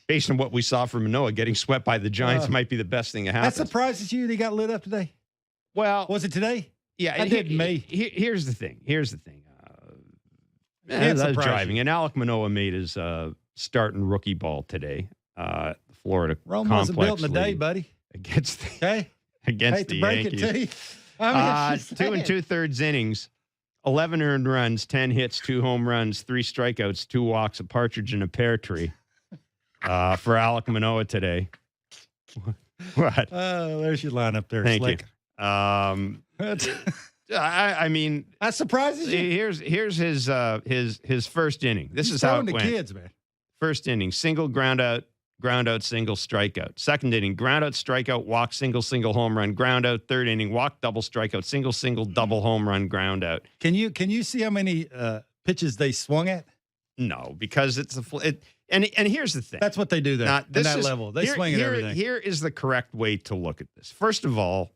based on what we saw from Manoah, getting swept by the Giants might be the best thing that happened. That surprises you that he got lit up today? Well, was it today? Yeah, that did me. Here's the thing. Can't I was surprise driving, you. and Alek Manoah made his starting rookie ball today. Florida Rome Complex wasn't built in a day, League buddy. against the, Okay? against Hate the to break Yankees. it to you. I mean, it's just 2 and saying. 2/3 innings, 11 earned runs, 10 hits, 2 home runs, 3 strikeouts, 2 walks, a partridge, and a pear tree for Alek Manoah today. What? Oh, there's your lineup there. Thank Slick. you. I mean, That surprises you? here's his first inning. This He's is how throwing it to went. kids, man. First inning, single ground out, single strikeout. Second inning, ground out, strikeout, walk, single home run, ground out. Third inning, walk, double, strikeout, single, double home run, ground out. Can you see how many pitches they swung at? No, because and here's the thing. That's what they do there. At that is, level, they swing at everything. Here is the correct way to look at this. First of all,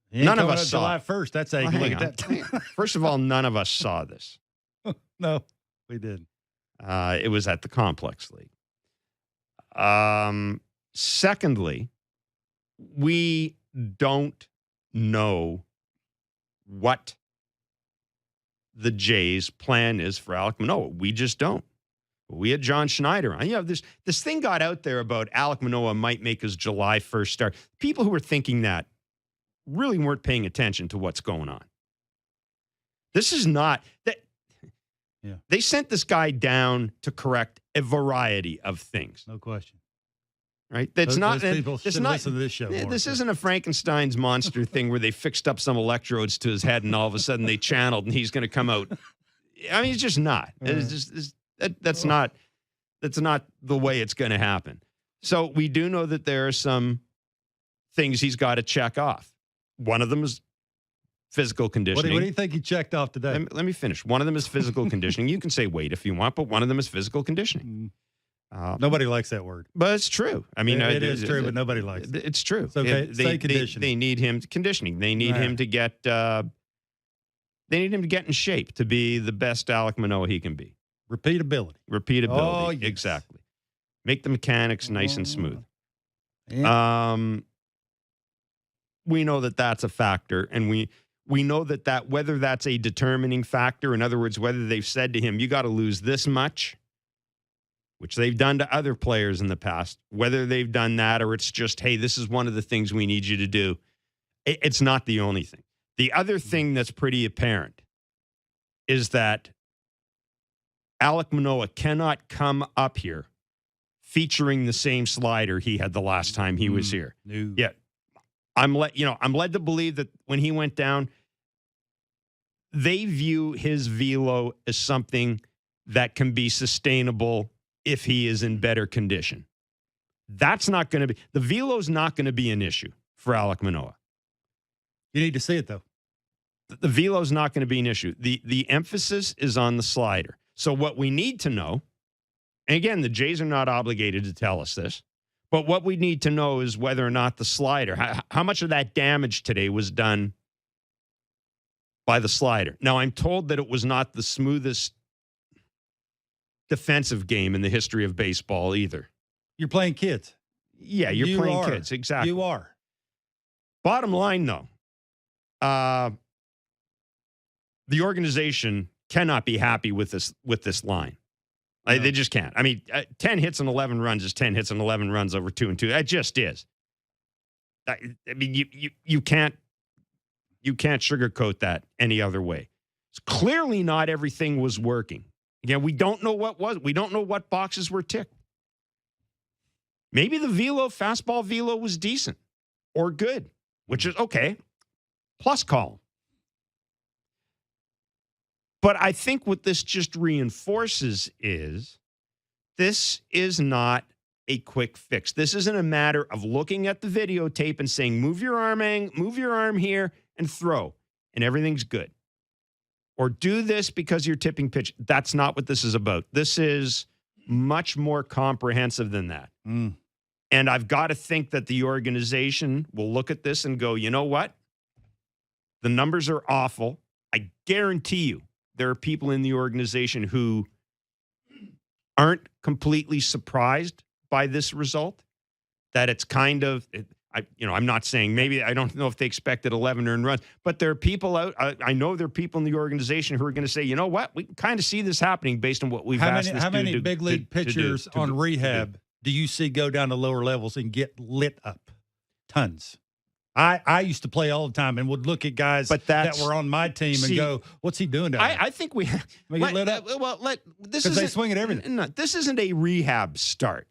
He ain't none of coming us up saw July it. 1st. That's how you Well, can hang look at on. that. First of all, none of us saw this. No, we didn't. It was at the Complex League. Secondly, we don't know what the Jays' plan is for Alek Manoah. We just don't. We had John Schneider on. This thing got out there about Alek Manoah might make his July 1st start. People who were thinking that really weren't paying attention to what's going on. This is not that. Yeah. They sent this guy down to correct a variety of things. No question. Right? That's Those people should not listen to this show. more. This isn't a Frankenstein's monster thing where they fixed up some electrodes to his head and all of a sudden they channeled and he's going to come out. I mean, it's just not. That's not the way it's going to happen. So we do know that there are some things he's got to check off. One of them is physical conditioning. What do you think he checked off today? Let me finish. One of them is physical conditioning. You can say weight if you want, but one of them is physical conditioning. Nobody likes that word. But it's true. I mean, it is true, but nobody likes it. It's true. It's okay. Say conditioning. They need him conditioning. They need him to get. They need him to get in shape to be the best Alek Manoah he can be. Repeatability. Repeatability. Oh, yes. Exactly. Make the mechanics nice and smooth. Yeah. We know that that's a factor, and we know that whether that's a determining factor, in other words, whether they've said to him, you got to lose this much, which they've done to other players in the past, whether they've done that or it's just, hey, this is one of the things we need you to do. It's not the only thing. The other thing that's pretty apparent is that Alek Manoah cannot come up here featuring the same slider he had the last time he was here. No. Yeah. I'm led to believe that when he went down, they view his velo as something that can be sustainable if he is in better condition. That's not going to be, the velo's not going to be an issue for Alek Manoah. You need to see it, though. The velo's not going to be an issue. The emphasis is on the slider. So what we need to know, and again, the Jays are not obligated to tell us this, but what we need to know is whether or not the slider, how much of that damage today was done by the slider. Now, I'm told that it was not the smoothest defensive game in the history of baseball either. You're playing kids. Yeah, you're playing kids. Exactly. You are. Bottom line, though, the organization cannot be happy with this line. No. They just can't. I mean, 10 hits and 11 runs is 10 hits and 11 runs over 2 and 2. It just is. I mean, you can't sugarcoat that any other way. It's clearly not everything was working. Again, we don't know what was. We don't know what boxes were ticked. Maybe the fastball velo was decent or good, which is okay. Plus column. But I think what this just reinforces is this is not a quick fix. This isn't a matter of looking at the videotape and saying, move your arm here and throw, and everything's good. Or do this because you're tipping pitch. That's not what this is about. This is much more comprehensive than that. And I've got to think that the organization will look at this and go, you know what? The numbers are awful. I guarantee you there are people in the organization who aren't completely surprised by this result, that it's kind of, I'm not saying maybe, I don't know if they expected 11 earned runs, but there are people out, I know there are people in the organization who are going to say, you know what, we can kind of see this happening based on what we've asked this How dude many big league pitchers on rehab do you see go down to lower levels and get lit up? Tons. I used to play all the time and would look at guys that were on my team and go, "What's he doing down there?" I think we get lit up. This because they swing at everything. No, this isn't a rehab start.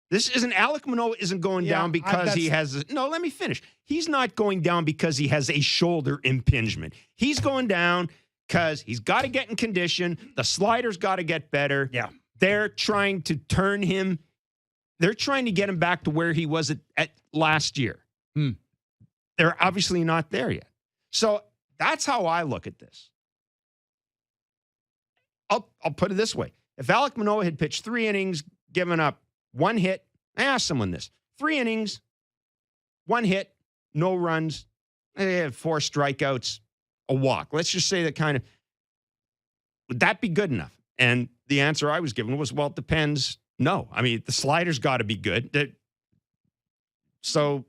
This isn't Alek Manoah isn't going down because he has no. Let me finish. He's not going down because he has a shoulder impingement. He's going down because he's got to get in condition. The slider's got to get better. Yeah, they're trying to turn him. They're trying to get him back to where he was at last year. They're obviously not there yet. So that's how I look at this. I'll put it this way. If Alek Manoah had pitched 3 innings, given up 1 hit, I asked someone this. 3 innings, 1 hit, no runs, 4 strikeouts, a walk. Let's just say that kind of, would that be good enough? And the answer I was given was, well, it depends. No. I mean, the slider's got to be good. So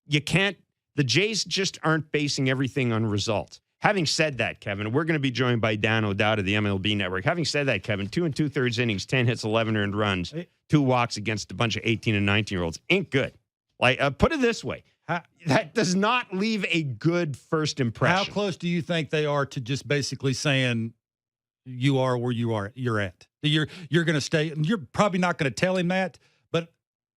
you can't, the Jays just aren't basing everything on results. Having said that, Kevin, we're going to be joined by Dan O'Dowd of the MLB Network. Having said that, Kevin, 2 2/3 innings, 10 hits, 11 earned runs, 2 walks against a bunch of 18 and 19-year-olds ain't good. Like, put it this way. That does not leave a good first impression. How close do you think they are to just basically saying you are where you're at? You're going to stay. You're probably not going to tell him that, but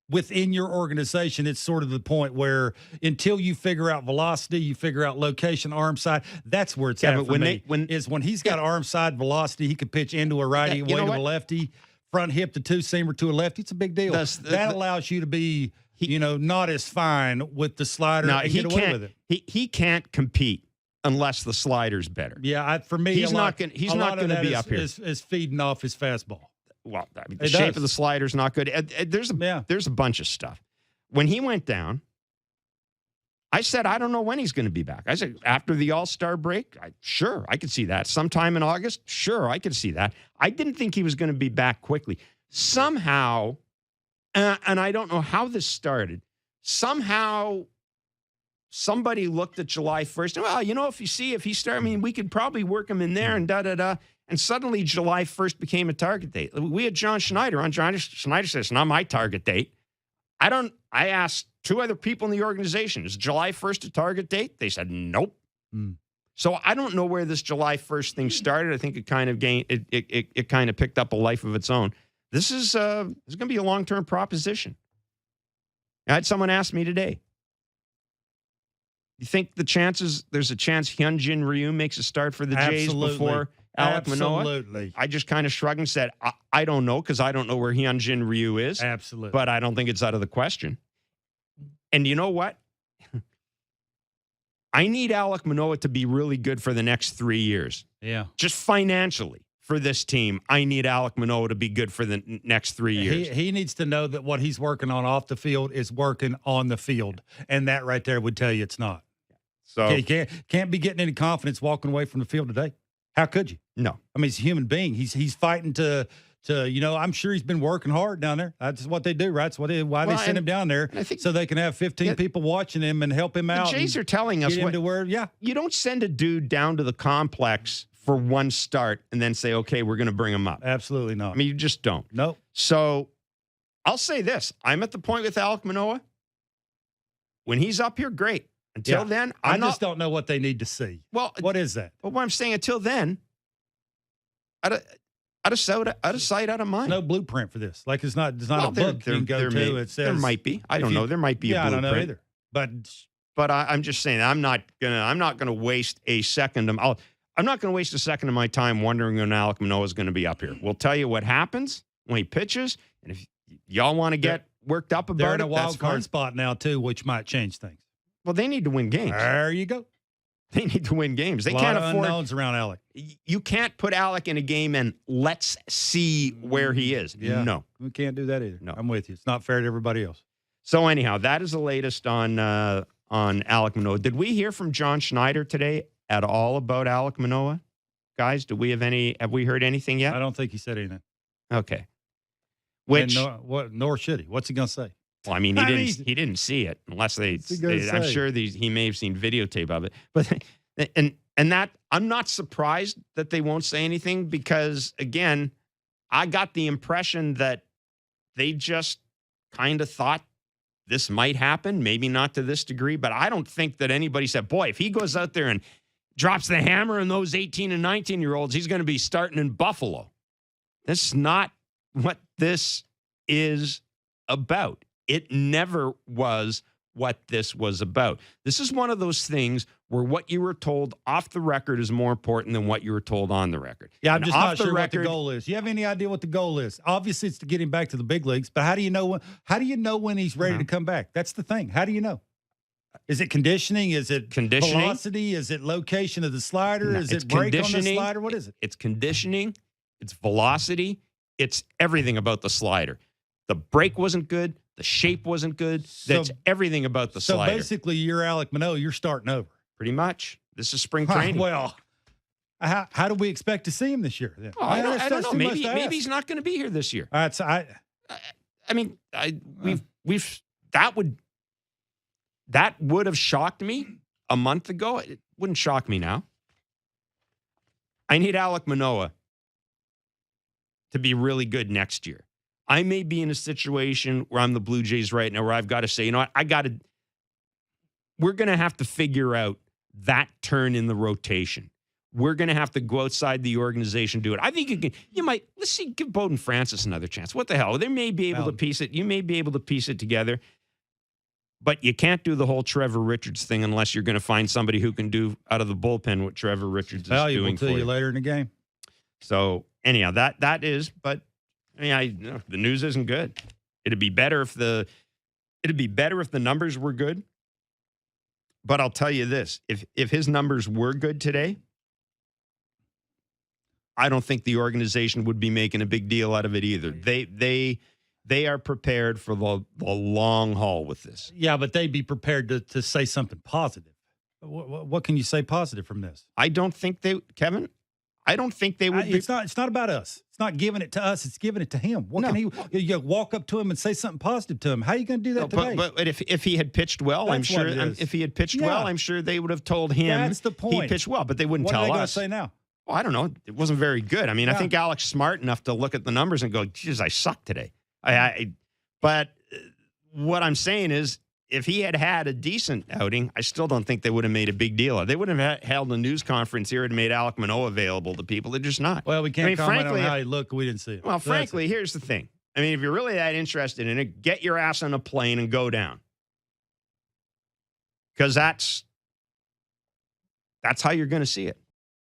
within your organization, it's sort of the point where until you figure out velocity, you figure out location, arm side, that's where it's at for me. When he's got arm side velocity, he can pitch into a righty, away to a lefty, front hip to 2-seamer to a lefty. It's a big deal. That allows you to be, not as fine with the slider and get away with it. He can't compete unless the slider's better. Yeah, for me, he's not going to be up here. Is feeding off his fastball. Well, I mean, the shape of the slider's not good. There's a bunch of stuff. When he went down, I said, I don't know when he's going to be back. I said, after the All-Star break, sure, I could see that. Sometime in August, sure, I could see that. I didn't think he was going to be back quickly. Somehow, and I don't know how this started, somehow somebody looked at July 1st. Well, if he started, we could probably work him in there and da-da-da. And suddenly July 1st became a target date. We had John Schneider on. John Schneider says, it's not my target date. I asked 2 other people in the organization, is July 1st a target date? They said, nope. So I don't know where this July 1st thing started. I think it kind of it kind of picked up a life of its own. This is going to be a long-term proposition. I had someone ask me today, you think there's a chance Hyunjin Ryu makes a start for the Jays before Alek Manoah? Absolutely. I just kind of shrugged and said, I don't know, because I don't know where Hyunjin Ryu is. Absolutely. But I don't think it's out of the question. And you know what? I need Alek Manoah to be really good for the next 3 years. Yeah. Just financially for this team, I need Alek Manoah to be good for the next 3 years. He needs to know that what he's working on off the field is working on the field. And that right there would tell you it's not. So he can't be getting any confidence walking away from the field today. How could you? No. I mean, he's a human being. He's fighting to I'm sure he's been working hard down there. That's what they do, right? That's why they send him down there, so they can have 15 people watching him and help him out. The Jays are telling us you don't send a dude down to the complex for one start and then say, okay, we're going to bring him up. Absolutely not. I mean, you just don't. Nope. So I'll say this. I'm at the point with Alek Manoah. When he's up here, great. Until then, I just don't know what they need to see. Well, what is that? But what I'm saying, until then, out of sight, out of mind. No blueprint for this. Like it's not a book you can go to. It says there might be. I don't know. There might be a blueprint. I don't know either. But I'm just saying I'm not gonna waste a second. I'm not gonna waste a second of my time wondering when Alek Manoah is going to be up here. We'll tell you what happens when he pitches, and if y'all want to get worked up about they're in a wild card spot now too, which might change things. Well, they need to win games. There you go. They need to win games. They can't afford unknowns around Alek. You can't put Alek in a game and let's see where he is. Yeah, no, we can't do that either. No, I'm with you. It's not fair to everybody else. So anyhow, that is the latest on Alek Manoah. Did we hear from John Schneider today at all about Alek Manoah? Guys, have we heard anything yet? I don't think he said anything. Okay. And nor should he. What's he going to say? Well, I mean, he didn't see it unless I'm sure he may have seen videotape of it. But and that I'm not surprised that they won't say anything because again, I got the impression that they just kind of thought this might happen, maybe not to this degree, but I don't think that anybody said, boy, if he goes out there and drops the hammer on those 18 and 19-year-olds, he's going to be starting in Buffalo. That's not what this is about. It never was what this was about. This is one of those things where what you were told off the record is more important than what you were told on the record. Yeah, I'm just not sure what the goal is. You have any idea what the goal is? Obviously, it's to get him back to the big leagues, but how do you know when he's ready to come back? That's the thing. How do you know? Is it conditioning? Is it velocity? Is it location of the slider? No, is it break on the slider? What is it? It's conditioning. It's velocity. It's everything about the slider. The break wasn't good. The shape wasn't good. That's everything about the slider. So basically, you're Alek Manoah. You're starting over. Pretty much. This is spring training. Well, how do we expect to see him this year? Then? I don't know. Maybe he's not going to be here this year. All right. So that would have shocked me a month ago. It wouldn't shock me now. I need Alek Manoah to be really good next year. I may be in a situation where I'm the Blue Jays right now where I've got to say, you know what, we're going to have to figure out that turn in the rotation. We're going to have to go outside the organization, do it. I think let's see, give Bowden Francis another chance. What the hell? They may be able to piece it. You may be able to piece it together, but you can't do the whole Trevor Richards thing unless you're going to find somebody who can do out of the bullpen what Trevor Richards is doing for you. Valuable to you later in the game. So anyhow, that is, but I mean, the news isn't good. It'd be better if the numbers were good. But I'll tell you this: if his numbers were good today, I don't think the organization would be making a big deal out of it either. They are prepared for the long haul with this. Yeah, but they'd be prepared to say something positive. What can you say positive from this? I don't think Kevin. I don't think they would. It's not about us. It's not giving it to us. It's giving it to him. What can he? You walk up to him and say something positive to him. How are you going to do that today? But if he had pitched well, I'm sure. If he had pitched well, I'm sure they would have told him. That's the point. He pitched well, but they wouldn't tell us. What are they going to say now? Well, I don't know. It wasn't very good. I mean, I think Alek's smart enough to look at the numbers and go, "Geez, I suck today." But what I'm saying is, if he had had a decent outing, I still don't think they would have made a big deal. They wouldn't have held a news conference here and made Alek Manoah available to people. They're just not. Well, we can't comment on how he looked. We didn't see it. Well, frankly, here's the thing. I mean, if you're really that interested in it, get your ass on a plane and go down. Because that's how you're going to see it.